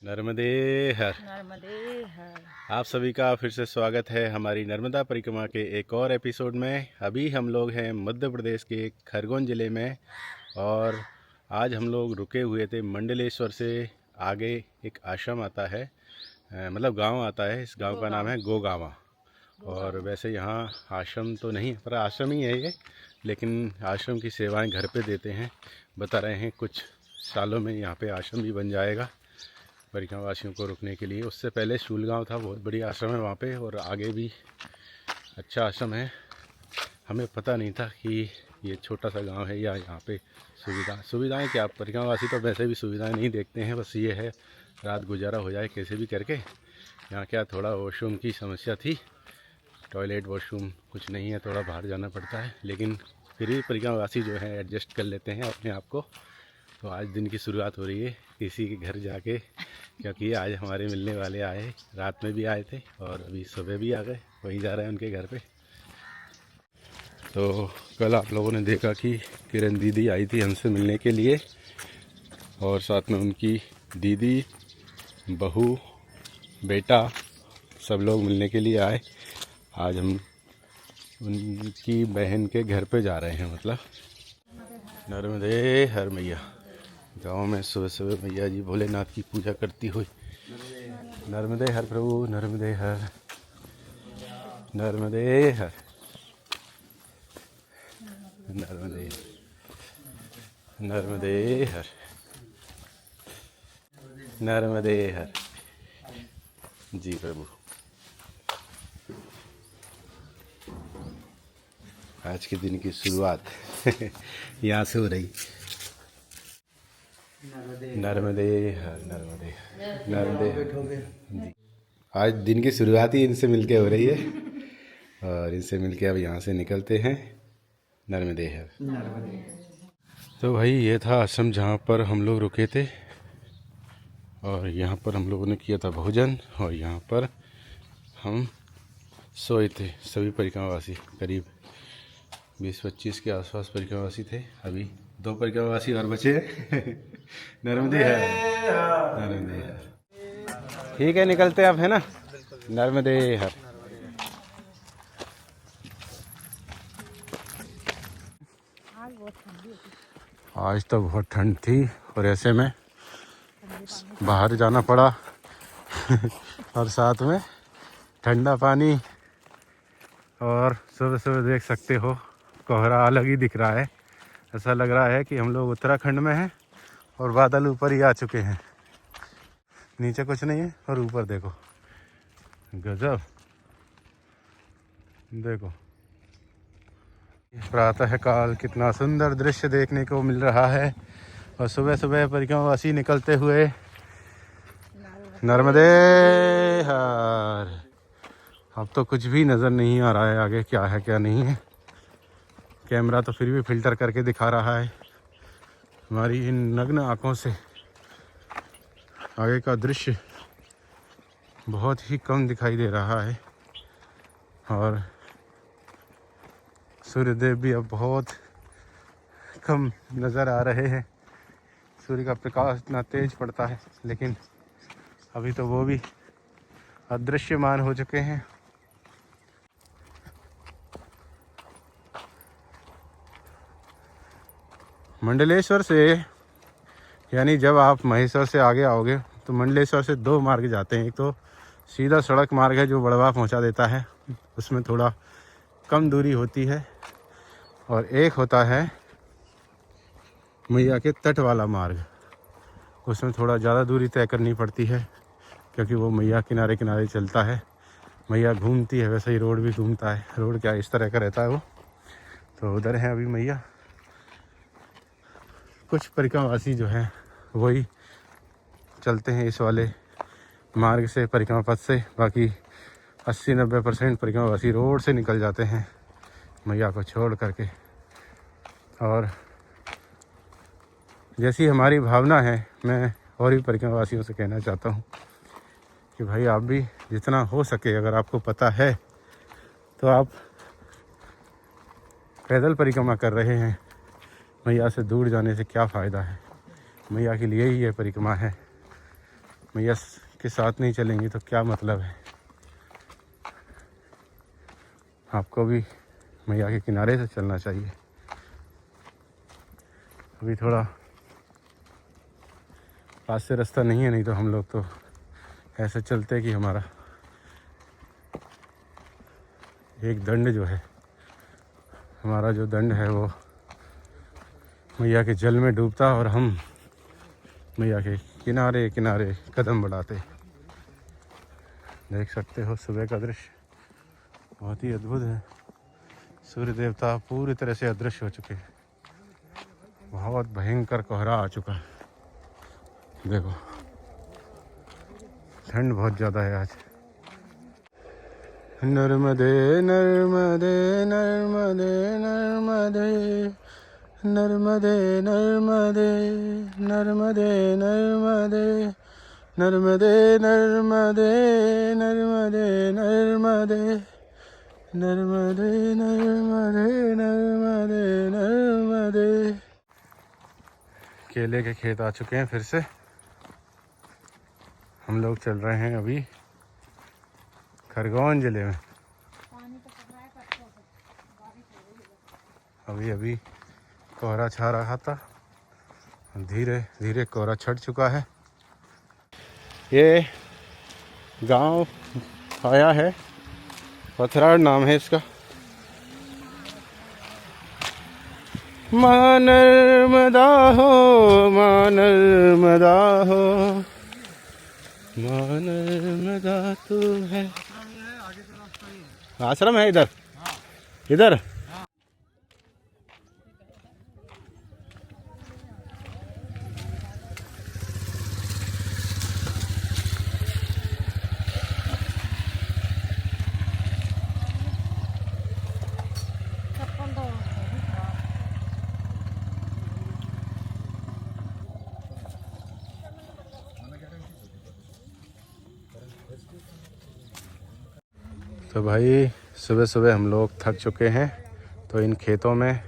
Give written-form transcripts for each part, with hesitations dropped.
नर्मदे हर। नर्मदे हर। आप सभी का फिर से स्वागत है हमारी नर्मदा परिक्रमा के एक और एपिसोड में। अभी हम लोग हैं मध्य प्रदेश के खरगोन ज़िले में और आज हम लोग रुके हुए थे मंडलेश्वर से आगे एक आश्रम आता है, मतलब गांव आता है। इस गांव का नाम है गोगावा। और वैसे यहाँ आश्रम तो नहीं है पर आश्रम ही है ये, लेकिन आश्रम की सेवाएं घर पे देते हैं। बता रहे हैं कुछ सालों में यहाँ पे आश्रम भी बन जाएगा परिक्रमा वासियों को रुकने के लिए। उससे पहले शूलगांव था, बहुत बड़ी आश्रम है वहाँ पे, और आगे भी अच्छा आश्रम है। हमें पता नहीं था कि ये छोटा सा गांव है या यहाँ पे सुविधाएं क्या। परिक्रमा वासी तो वैसे भी सुविधाएं नहीं देखते हैं, बस ये है रात गुजारा हो जाए कैसे भी करके। यहाँ क्या थोड़ा वॉशरूम की समस्या थी, टॉयलेट वॉशरूम कुछ नहीं है, थोड़ा बाहर जाना पड़ता है, लेकिन फिर भी परिक्रमा वासी जो है एडजस्ट कर लेते हैं अपने आप को। तो आज दिन की शुरुआत हो रही है किसी के घर जाके, क्योंकि आज हमारे मिलने वाले आए, रात में भी आए थे और अभी सुबह भी आ गए, वहीं जा रहे हैं उनके घर पे। तो कल आप लोगों ने देखा कि किरण दीदी आई थी हमसे मिलने के लिए, और साथ में उनकी दीदी, बहू, बेटा सब लोग मिलने के लिए आए। आज हम उनकी बहन के घर पे जा रहे हैं। मतलब नर्मदे हर मैया। गाँव में सुबह सुबह मैया जी भोलेनाथ की पूजा करती हुई। नर्मदे हर प्रभु, नर्मदे हर, नर्मदे हर, नर्मदे, नर्मदे हर, नर्मदे हर। जी प्रभु। आज के दिन की शुरुआत यहाँ से हो रही। नर्मदे हर, नर्मदे, नर्मदे जी। आज दिन की शुरुआत ही इनसे मिलके हो रही है, और इनसे मिलके अब यहाँ से निकलते हैं। नर्मदे हर। तो भाई ये था आश्रम जहाँ पर हम लोग रुके थे, और यहाँ पर हम लोगों ने किया था भोजन, और यहाँ पर हम सोए थे सभी परिक्रमावासी। करीब 20-25 के आसपास परिक्रमावासी थे। अभी 2 परिक्रमावासी और बचे हैं। नर्मदे है, नर्मदे है। ठीक है, निकलते हैं अब, है ना। नर्मदे हर। आज तो बहुत ठंड थी और ऐसे में बाहर जाना पड़ा और साथ में ठंडा पानी, और सुबह सुबह देख सकते हो कोहरा अलग ही दिख रहा है। ऐसा लग रहा है कि हम लोग उत्तराखंड में हैं और बादल ऊपर ही आ चुके हैं। नीचे कुछ नहीं है और ऊपर देखो, गजब। देखो प्रातः काल कितना सुंदर दृश्य देखने को मिल रहा है, और सुबह सुबह परिक्रमावासी निकलते हुए नर्मदे हर। अब तो कुछ भी नज़र नहीं आ रहा है आगे क्या है क्या नहीं है। कैमरा तो फिर भी फिल्टर करके दिखा रहा है। हमारी इन नग्न आँखों से आगे का दृश्य बहुत ही कम दिखाई दे रहा है, और सूर्यदेव भी अब बहुत कम नज़र आ रहे हैं। सूर्य का प्रकाश इतना तेज पड़ता है, लेकिन अभी तो वो भी अदृश्यमान हो चुके हैं। मंडलेश्वर से, यानी जब आप महेश्वर से आगे आओगे तो मंडलेश्वर से 2 मार्ग जाते हैं। एक तो सीधा सड़क मार्ग है जो बड़वा पहुंचा देता है, उसमें थोड़ा कम दूरी होती है, और एक होता है मैया के तट वाला मार्ग। उसमें थोड़ा ज़्यादा दूरी तय करनी पड़ती है, क्योंकि वो मैया किनारे किनारे चलता है। मैया घूमती है, वैसे ही रोड भी घूमता है। रोड क्या इस तरह का रहता है वो। तो उधर है अभी मैया। कुछ परिक्रमावासी जो हैं वही चलते हैं इस वाले मार्ग से, परिक्रमा पथ से। बाकी 80-90% परिक्रमावासी रोड से निकल जाते हैं मैया को छोड़ करके। और जैसी हमारी भावना है, मैं और भी परिक्रमावासियों से कहना चाहता हूँ कि भाई आप भी जितना हो सके, अगर आपको पता है तो आप पैदल परिक्रमा कर रहे हैं। मैया से दूर जाने से क्या फ़ायदा है। मैया के लिए ही ये परिक्रमा है। मैया के साथ नहीं चलेंगी तो क्या मतलब है। आपको भी मैया के किनारे से चलना चाहिए। अभी थोड़ा पास से रास्ता नहीं है, नहीं तो हम लोग तो ऐसे चलते कि हमारा एक दंड जो है, हमारा जो दंड है वो मैया के जल में डूबता और हम मैया के किनारे किनारे कदम बढ़ाते। देख सकते हो सुबह का दृश्य बहुत ही अद्भुत है। सूर्य देवता पूरी तरह से अदृश्य हो चुके हैं। बहुत भयंकर कोहरा आ चुका है। देखो ठंड बहुत ज़्यादा है आज। नर्मदे नर्मदे नर्मदे नर्मदे नर्मदे नर्मदे नर्मदे नर्मदे नर्मदे नर्मदे नर्मदे नर्मदे नर्मदे नर्मदे नर्मदे नर्मदे। केले के खेत आ चुके हैं फिर से। हम लोग चल रहे हैं अभी खरगोन जिले में। अभी अभी कोहरा छा रहा था, धीरे धीरे कोहरा छट चुका है। ये गांव आया है, पथराड़ नाम है इसका। मां नर्मदा हो, मां नर्मदा हो, मां नर्मदा तू है। आश्रम है इधर, इधर। तो भाई सुबह सुबह हम लोग थक चुके हैं, तो इन खेतों में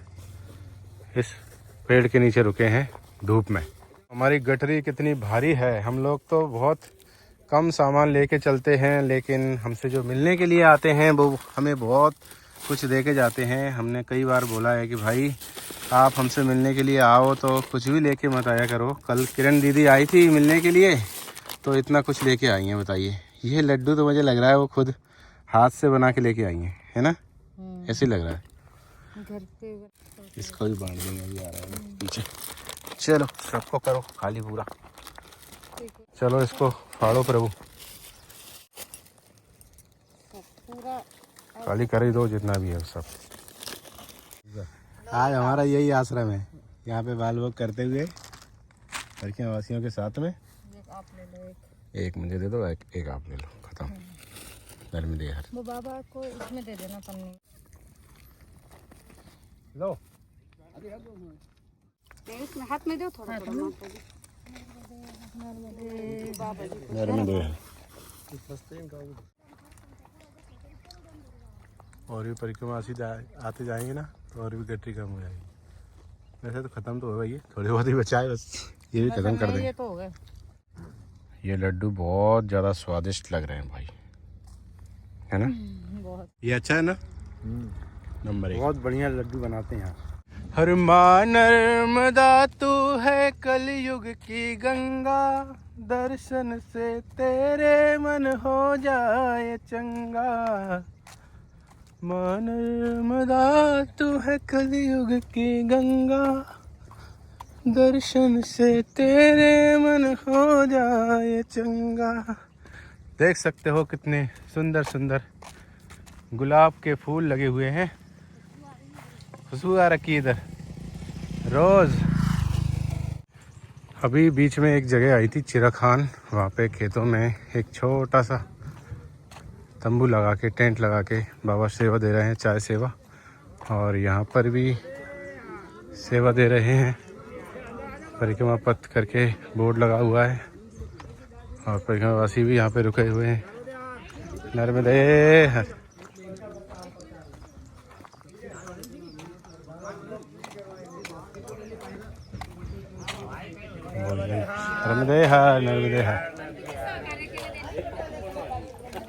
इस पेड़ के नीचे रुके हैं धूप में। हमारी गठरी कितनी भारी है। हम लोग तो बहुत कम सामान लेके चलते हैं, लेकिन हमसे जो मिलने के लिए आते हैं वो हमें बहुत कुछ दे के जाते हैं। हमने कई बार बोला है कि भाई आप हमसे मिलने के लिए आओ तो कुछ भी लेके मत आया करो। कल किरण दीदी आई थी मिलने के लिए तो इतना कुछ लेके आई हैं, बताइए। ये लड्डू तो मुझे लग रहा है वो खुद हाथ से बना के लेके आई हैं, है ना? ऐसे लग रहा है। घर पे इसको भी बांध देंगे, अभी आ रहा है पीछे। चलो सबको करो खाली पूरा। चलो इसको फाड़ो प्रभु, खाली कर ही दो जितना भी है सब। आज हमारा यही आश्रम है, यहाँ पे बाल वोग करते हुए लड़कियाँ वासियों के साथ में। आप ले लो, एक मुझे दे दो, एक आप ले लो, खत्म। नर्मदे हर वो बाबा को इसमें दे देना पन्नी। लो इसमें हाथ में दो थोड़ा थोड़ा। नर्मदे और भी परिक्रमा आते जाएंगे ना तो और भी गठरी कम हो जाएगी। वैसे तो खत्म तो होगा, ये थोड़े बहुत ही बचा है बस, ये भी खत्म कर देंगे। ये तो हो गए। ये लड्डू बहुत ज़्यादा स्वादिष्ट लग रहे हैं भाई, है ना? बहुत। ये अच्छा है ना? नंबर 1 बहुत बढ़िया लड्डू बनाते हैं यहाँ। हर मां नर्मदा तू है कलयुग की गंगा, दर्शन से तेरे मन हो जाए चंगा। मां नर्मदा तू है कलयुग की गंगा, दर्शन से तेरे मन हो जाए चंगा। देख सकते हो कितने सुंदर सुंदर गुलाब के फूल लगे हुए हैं। खुशबू आ रखी है इधर रोज। अभी बीच में एक जगह आई थी चिराखान, वहाँ पे खेतों में एक छोटा सा तंबू लगा के, टेंट लगा के बाबा सेवा दे रहे हैं, चाय सेवा। और यहाँ पर भी सेवा दे रहे हैं। परिक्रमा पथ करके बोर्ड लगा हुआ है और परिक्रमावासी भी यहाँ पे रुके हुए हैं। नर्मदे हर। नर्मदे हर, नर्मदे हर।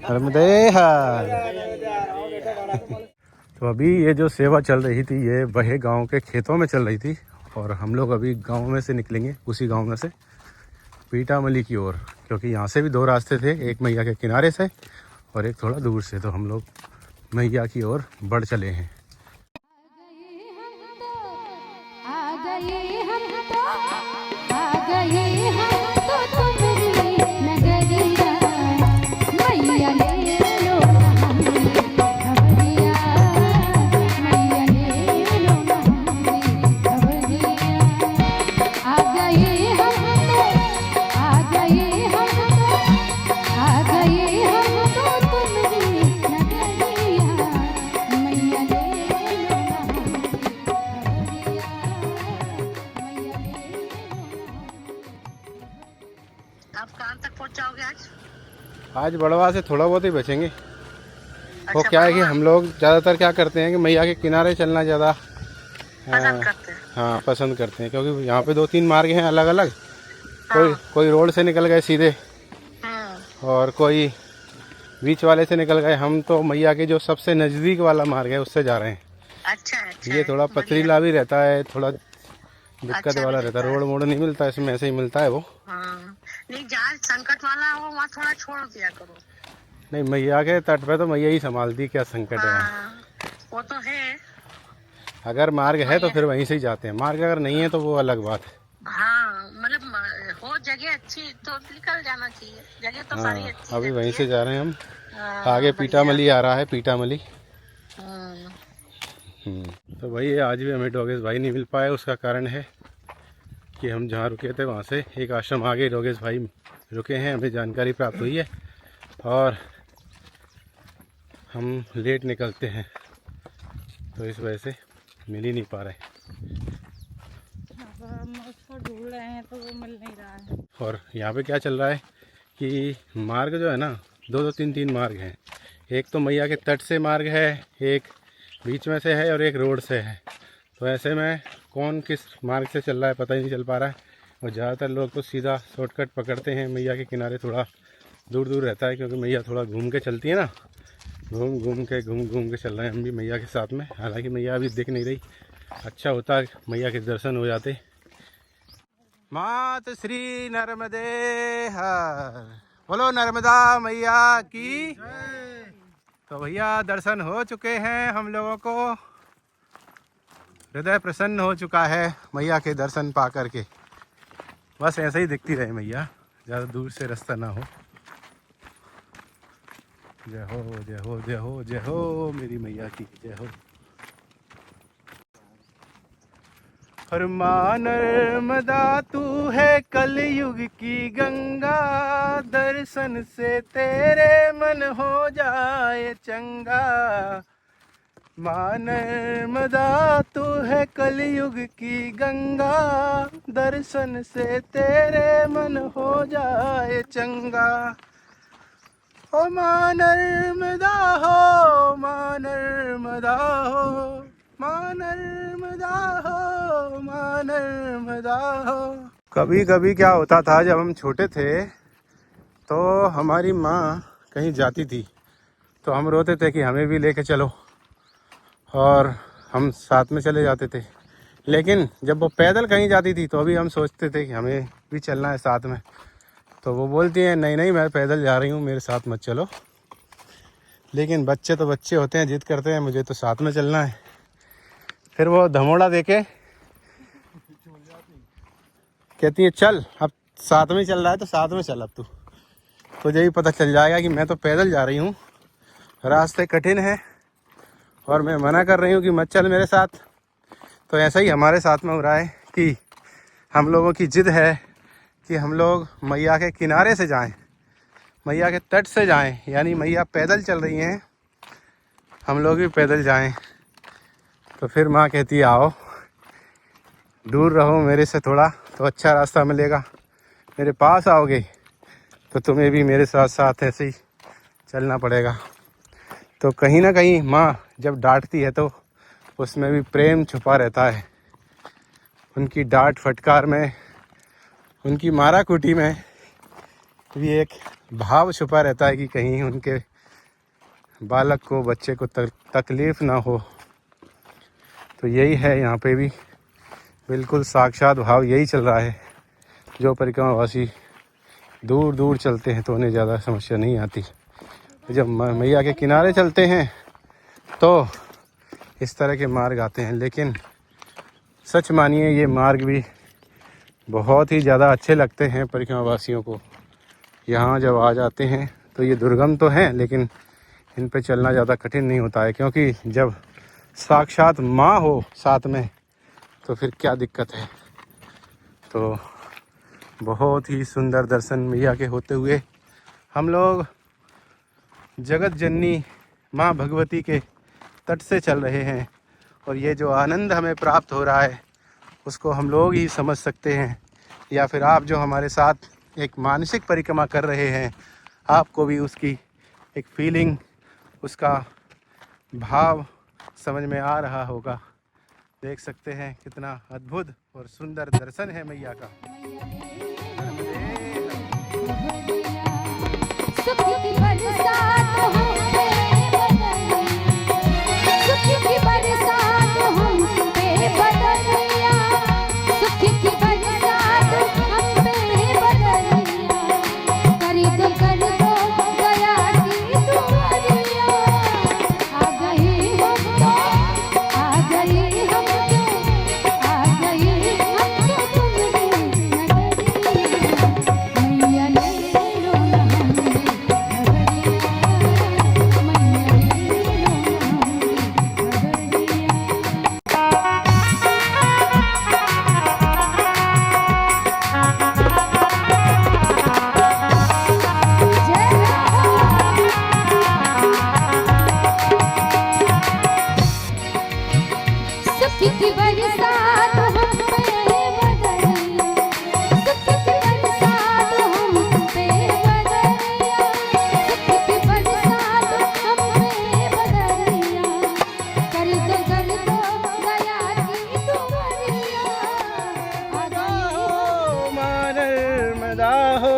नर्मदे हर। तो अभी ये जो सेवा चल रही थी ये वहे गांव के खेतों में चल रही थी और हम लोग अभी गांव में से निकलेंगे, उसी गांव में से पीटामली की ओर, क्योंकि यहाँ से भी दो रास्ते थे, एक मैया के किनारे से और एक थोड़ा दूर से। तो हम लोग मैया की ओर बढ़ चले हैं। आप कहाँ तक पहुँचाओगे आज बड़वा से थोड़ा बहुत ही बचेंगे। वो अच्छा, क्या है कि हम लोग ज़्यादातर क्या करते हैं कि मैया के किनारे चलना ज़्यादा पसंद करते हैं। हाँ पसंद करते हैं, क्योंकि यहाँ पे 2-3 मार्ग हैं अलग अलग। कोई रोड से निकल गए सीधे और कोई बीच वाले से निकल गए। हम तो मैया के जो सबसे नज़दीक वाला मार्ग है उससे जा रहे हैं। अच्छा ये थोड़ा पथरीला भी रहता है, थोड़ा दिक्कत अच्छा वाला रहता है, रोड मोड़ नहीं मिलता इसमें, ऐसे ही मिलता है वो। नहीं, जहाँ संकट वाला हो वहाँ थोड़ा छोड़ दिया करो। नहीं, मैया के तट पे तो मैया ही संभालती, क्या संकट है। वो तो है। अगर मार्ग है तो फिर वहीं से ही जाते हैं, मार्ग अगर नहीं है तो वो अलग बात है। हाँ, मतलब हो जगह अच्छी तो निकल जाना चाहिए, जगह तो सारी अच्छी। अभी वहीं से जा रहे हैं हम। आगे पीटामली आ रहा है, पीटामली। तो भाई आज भी हमें डोगेश भाई नहीं मिल पाए। उसका कारण है कि हम जहाँ रुके थे वहाँ से एक आश्रम आगे डोगेश भाई रुके हैं, हमें जानकारी प्राप्त हुई है और हम लेट निकलते हैं तो इस वजह से मिल ही नहीं पा रहे। हम उसको ढूंढ रहे हैं तो वो मिल नहीं रहा है। और यहाँ पे क्या चल रहा है कि मार्ग जो है ना, 2-3 मार्ग हैं। एक तो मैया के तट से मार्ग है, एक बीच में से है और एक रोड से है। तो ऐसे में कौन किस मार्ग से चल रहा है पता ही नहीं चल पा रहा है। और ज़्यादातर लोग तो सीधा शॉर्टकट पकड़ते हैं। मैया के किनारे थोड़ा दूर दूर रहता है, क्योंकि मैया थोड़ा घूम के चलती है ना, घूम घूम के चल रहे हैं हम भी मैया के साथ में। हालांकि मैया अभी दिख नहीं रही, अच्छा होता मैया के दर्शन हो जाते। मात श्री नर्मदे हर, बोलो नर्मदा मैया की। तो भैया दर्शन हो चुके हैं हम लोगों को, हृदय प्रसन्न हो चुका है मैया के दर्शन पा करके। बस ऐसे ही दिखती रहे मैया, ज़्यादा दूर से रास्ता ना हो। जय हो जय हो जय हो जय हो मेरी मैया की जय हो। और मां नर्मदा तू है कलयुग की गंगा, दर्शन से तेरे मन हो जाए चंगा। मां नर्मदा तू है कलयुग की गंगा, दर्शन से तेरे मन हो जाए चंगा। ओ मां नर्मदा हो, मां नर्मदा हो, मां नर्मदा हो, मां नर्मदा हो। कभी कभी क्या होता था जब हम छोटे थे तो हमारी माँ कहीं जाती थी तो हम रोते थे कि हमें भी लेके चलो, और हम साथ में चले जाते थे। लेकिन जब वो पैदल कहीं जाती थी तो अभी हम सोचते थे कि हमें भी चलना है साथ में। तो वो बोलती हैं नहीं नहीं मैं पैदल जा रही हूँ, मेरे साथ मत चलो। लेकिन बच्चे तो बच्चे होते हैं, जिद करते हैं मुझे तो साथ में चलना है। फिर वो धमोड़ा देके कहती है चल अब साथ में चल रहा है तो साथ में चल अब तू। तो यही पता चल जाएगा कि मैं तो पैदल जा रही हूँ, रास्ते कठिन है और मैं मना कर रही हूँ कि मत चल मेरे साथ। तो ऐसा ही हमारे साथ में हो रहा है कि हम लोगों की जिद है कि हम लोग मैया के किनारे से जाएं, मैया के तट से जाएं। यानी मैया पैदल चल रही हैं, हम लोग भी पैदल जाएं। तो फिर माँ कहती है आओ दूर रहो मेरे से थोड़ा तो अच्छा रास्ता मिलेगा, मेरे पास आओगे तो तुम्हें भी मेरे साथ साथ ऐसे ही चलना पड़ेगा। तो कहीं ना कहीं माँ जब डांटती है तो उसमें भी प्रेम छुपा रहता है। उनकी डांट फटकार में, उनकी मारा कुटी में भी एक भाव छुपा रहता है कि कहीं उनके बालक को, बच्चे को तकलीफ़ ना हो। तो यही है यहाँ पे भी, बिल्कुल साक्षात भाव यही चल रहा है। जो परिक्रमावासी दूर दूर चलते हैं तो उन्हें ज़्यादा समस्या नहीं आती। जब मैया के किनारे चलते हैं तो इस तरह के मार्ग आते हैं। लेकिन सच मानिए ये मार्ग भी बहुत ही ज़्यादा अच्छे लगते हैं परिक्रमावासियों को। यहाँ जब आ जाते हैं तो ये दुर्गम तो हैं, लेकिन इन पे चलना ज़्यादा कठिन नहीं होता है, क्योंकि जब साक्षात माँ हो साथ में तो फिर क्या दिक्कत है। तो बहुत ही सुंदर दर्शन मैया के होते हुए हम लोग जगत जननी माँ भगवती के तट से चल रहे हैं। और ये जो आनंद हमें प्राप्त हो रहा है उसको हम लोग ही समझ सकते हैं, या फिर आप जो हमारे साथ एक मानसिक परिक्रमा कर रहे हैं आपको भी उसकी एक फीलिंग, उसका भाव समझ में आ रहा होगा। देख सकते हैं कितना अद्भुत और सुंदर दर्शन है मैया का। सुख की बरसात हम पे सुख की बरसात हम पे बदलिया, सुख की बरसात हम पे बदलिया, कर दो गया की दुआरिया। आ गई हम तो, आ गई हम तो, आ गई हम तो तुम्हारी नगरिया। मैया ले लो ना हमरे नगरिया, मैया ले लो ना हमरे सुख की बरसात हम पे बदलिया, सुख की बरसात हम पे बदलिया, सुख की बरसात हम पे बदलिया, कर दो गया की दुआरिया। आ गई माँ नर्मदा हो,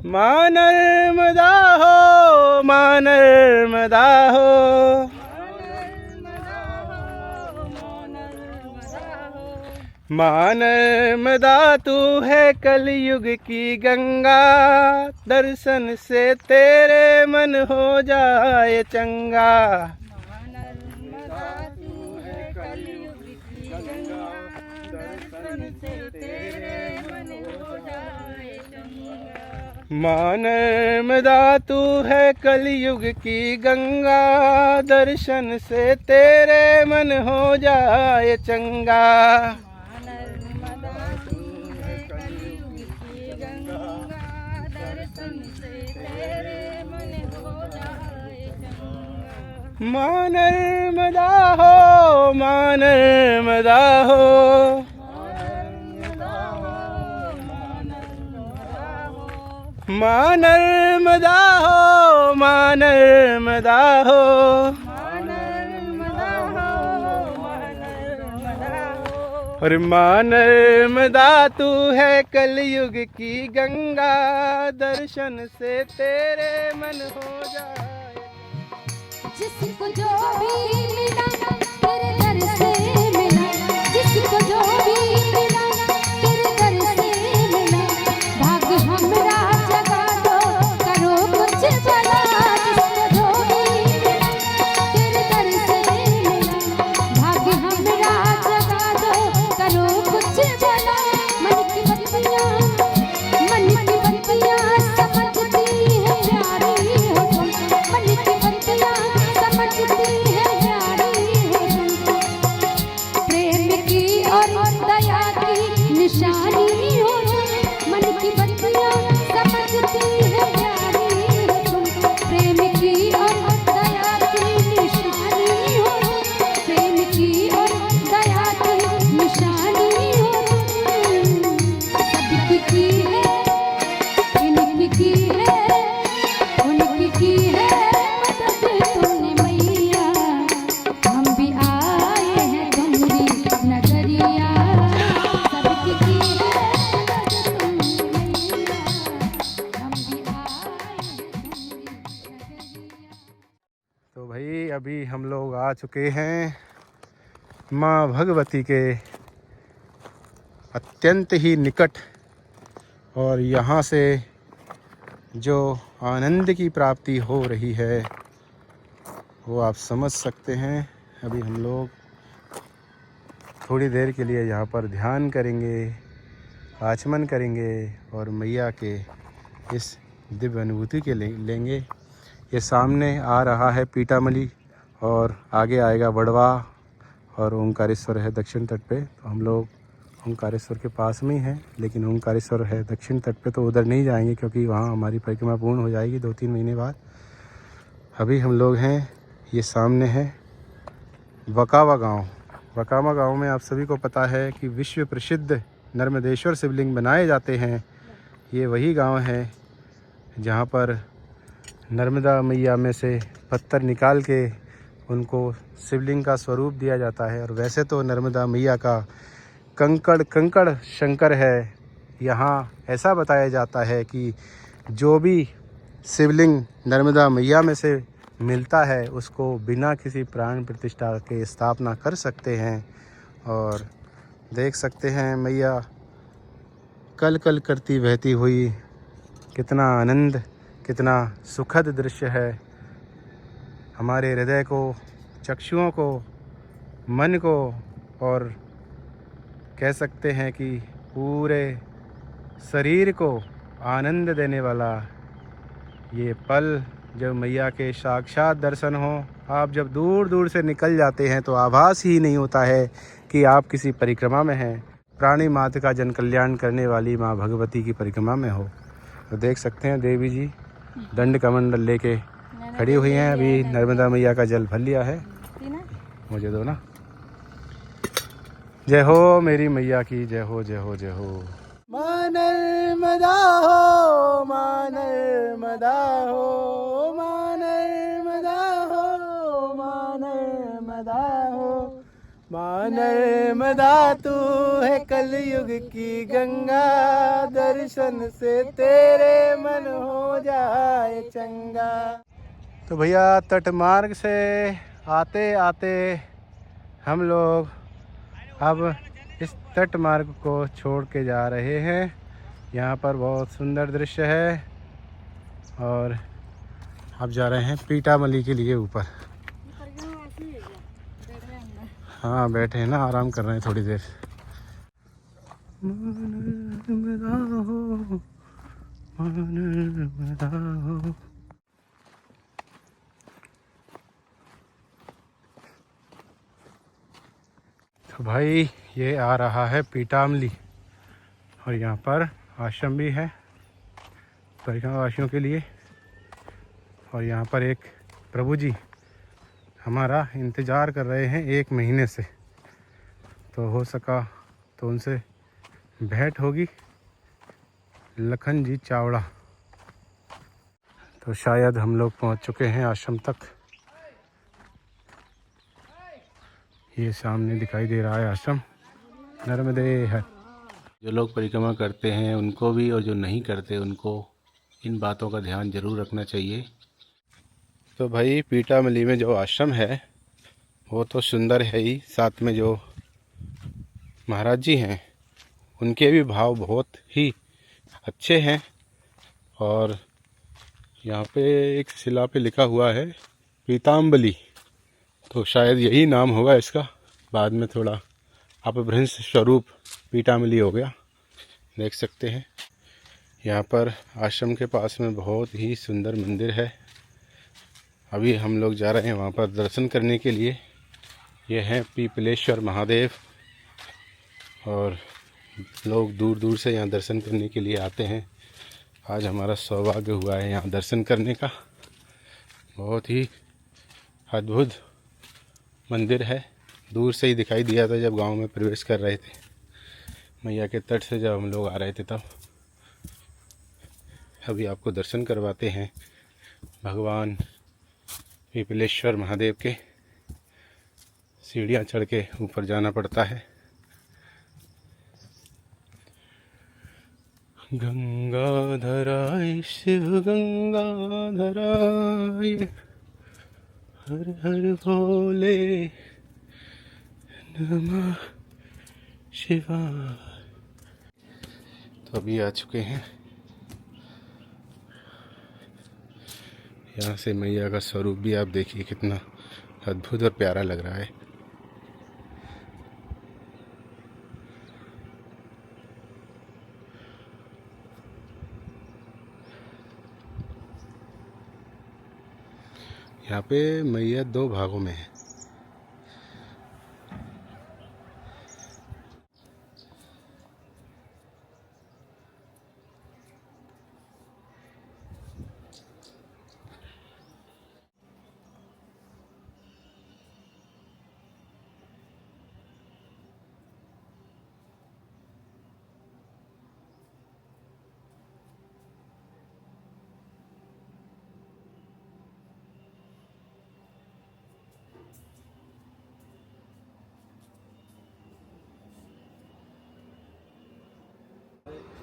माँ नर्मदा हो, माँ नर्मदा हो, माँ नर्मदा तू है कलयुग की गंगा, दर्शन से तेरे मन हो जाए चंगा। माँ नर्मदा तू है कलयुग की गंगा, दर्शन से तेरे मन हो जाए चंगा। माँ नर्मदा हो, माँ नर्मदा हो, माँ नर्मदा हो, माँ नर्मदा हो, और माँ नर्मदा तू है कलयुग की गंगा, दर्शन से तेरे मन हो जाए। जिसको जो भी मिला तेरे दर से मिला, जिसको जो भी मिला तेरे दर से मिला, भाग हमरा जगा दो करो कुछ भला। जिसको जो भी मिला तेरे दर से मिला, भाग हमरा जगा दो करो कुछ भला। मन की बत्तियां समझती है प्यारी हो तुम, मन की बत्तियां समझती है प्यारी हो तुम, प्रेम की और दया की निशानी हो तुम, मन की बत्तियां समझती है प्यारी हो तुम, प्रेम की और दया की निशानी हो तुम, प्रेम की और दया की निशानी हो तुम। सबकी की है इनकी की है उनकी की है मदद तुमने मैया, हम भी आए हैं तुम्हारी नगरिया। सबकी की अभी हम लोग आ चुके हैं माँ भगवती के अत्यंत ही निकट, और यहाँ से जो आनंद की प्राप्ति हो रही है वो आप समझ सकते हैं। अभी हम लोग थोड़ी देर के लिए यहाँ पर ध्यान करेंगे, आचमन करेंगे और मैया के इस दिव्य अनुभूति के लेंगे। ये सामने आ रहा है पीटामली और आगे आएगा वड़वा और ओंकारेश्वर है दक्षिण तट पे। तो हम लोग ओंकारेश्वर के पास में ही हैं, लेकिन ओंकारेश्वर है दक्षिण तट पे तो उधर नहीं जाएंगे क्योंकि वहाँ हमारी परिक्रमा पूर्ण हो जाएगी 2-3 महीने बाद। अभी हम लोग हैं, ये सामने है वकावा गांव। वकावा गांव में आप सभी को पता है कि विश्व प्रसिद्ध नर्मदेश्वर शिवलिंग बनाए जाते हैं। ये वही गांव है जहाँ पर नर्मदा मैया में से पत्थर निकाल के उनको शिवलिंग का स्वरूप दिया जाता है। और वैसे तो नर्मदा मैया का कंकड़ शंकर है। यहाँ ऐसा बताया जाता है कि जो भी शिवलिंग नर्मदा मैया में से मिलता है उसको बिना किसी प्राण प्रतिष्ठा के स्थापना कर सकते हैं। और देख सकते हैं मैया कल कल करती बहती हुई, कितना आनंद, कितना सुखद दृश्य है। हमारे हृदय को, चक्षुओं को, मन को और कह सकते हैं कि पूरे शरीर को आनंद देने वाला ये पल जब मैया के साक्षात दर्शन हो। आप जब दूर दूर से निकल जाते हैं तो आभास ही नहीं होता है कि आप किसी परिक्रमा में हैं। प्राणी मात्र का जन कल्याण करने वाली माँ भगवती की परिक्रमा में हो। तो देख सकते हैं देवी जी दंड कमंडल लेके खड़ी हुई हैं। अभी नर्मदा मैया का जल भर लिया है। मुझे दो ना। जय हो मेरी मैया की, जय हो जय हो जय हो। माँ नर्मदा हो, माँ नर्मदा हो, माँ नर्मदा हो, माँ नर्मदा हो। माँ नर्मदा तू है कलयुग की गंगा, दर्शन से तेरे मन हो जाए चंगा। तो भैया तट मार्ग से आते आते हम लोग अब इस तट मार्ग को छोड़ के जा रहे हैं। यहाँ पर बहुत सुंदर दृश्य है और अब जा रहे हैं पीटामली के लिए ऊपर। हाँ बैठे हैं ना, आराम कर रहे हैं थोड़ी देर। तो भाई ये आ रहा है पीटामली और यहाँ पर आश्रम भी है परिक्रमा वासियों के लिए। और यहाँ पर एक प्रभु जी हमारा इंतज़ार कर रहे हैं 1 महीने से, तो हो सका तो उनसे भेंट होगी। लखन जी चावड़ा। तो शायद हम लोग पहुँच चुके हैं आश्रम तक। ये सामने दिखाई दे रहा है आश्रम नर्मदे है। जो लोग परिक्रमा करते हैं उनको भी और जो नहीं करते उनको इन बातों का ध्यान जरूर रखना चाहिए। तो भाई पीटामली में जो आश्रम है वो तो सुंदर है ही, साथ में जो महाराज जी हैं उनके भी भाव बहुत ही अच्छे हैं। और यहाँ पे एक शिला पे लिखा हुआ है पीताम्बली, तो शायद यही नाम होगा इसका। बाद में थोड़ा अपभ्रंश स्वरूप पीटामली हो गया। देख सकते हैं यहाँ पर आश्रम के पास में बहुत ही सुंदर मंदिर है। अभी हम लोग जा रहे हैं वहाँ पर दर्शन करने के लिए। ये हैं पीपलेश्वर महादेव और लोग दूर दूर से यहाँ दर्शन करने के लिए आते हैं। आज हमारा सौभाग्य हुआ है यहाँ दर्शन करने का। बहुत ही अद्भुत मंदिर है। दूर से ही दिखाई दिया था जब गांव में प्रवेश कर रहे थे, मैया के तट से जब हम लोग आ रहे थे तब। अभी आपको दर्शन करवाते हैं भगवान पीपलेश्वर महादेव के। सीढ़ियाँ चढ़ के ऊपर जाना पड़ता है। गंगाधराय शिव गंगाधराय, हर हर भोले नमः शिवाय। तो अभी आ चुके हैं, यहाँ से मैया का स्वरूप भी आप देखिए कितना अद्भुत और प्यारा लग रहा है। यहाँ पे मैया 2 भागों में है।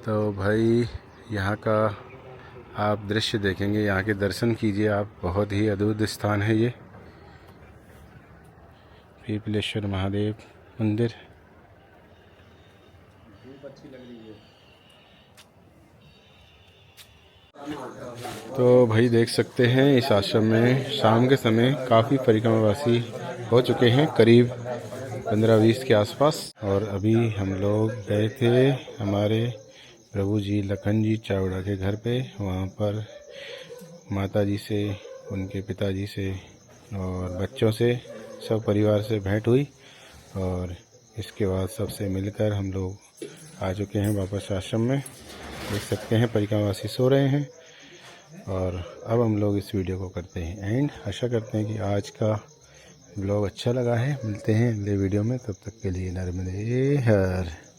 तो भाई यहाँ का आप दृश्य देखेंगे, यहाँ के दर्शन कीजिए आप, बहुत ही अद्भुत स्थान है ये पीपलेश्वर महादेव मंदिर। तो भाई देख सकते हैं इस आश्रम में शाम के समय काफ़ी परिक्रमावासी हो चुके हैं, करीब 15-20 के आसपास। और अभी हम लोग गए थे हमारे प्रभु जी लखन जी चावड़ा के घर पे, वहाँ पर माता जी से, उनके पिताजी से और बच्चों से, सब परिवार से भेंट हुई। और इसके बाद सबसे मिलकर हम लोग आ चुके हैं वापस आश्रम में। देख सकते हैं परिक्रमावासी सो रहे हैं। और अब हम लोग इस वीडियो को करते हैं एंड। आशा करते हैं कि आज का ब्लॉग अच्छा लगा है। मिलते हैं अगले वीडियो में, तब तक के लिए नर्मदे हर।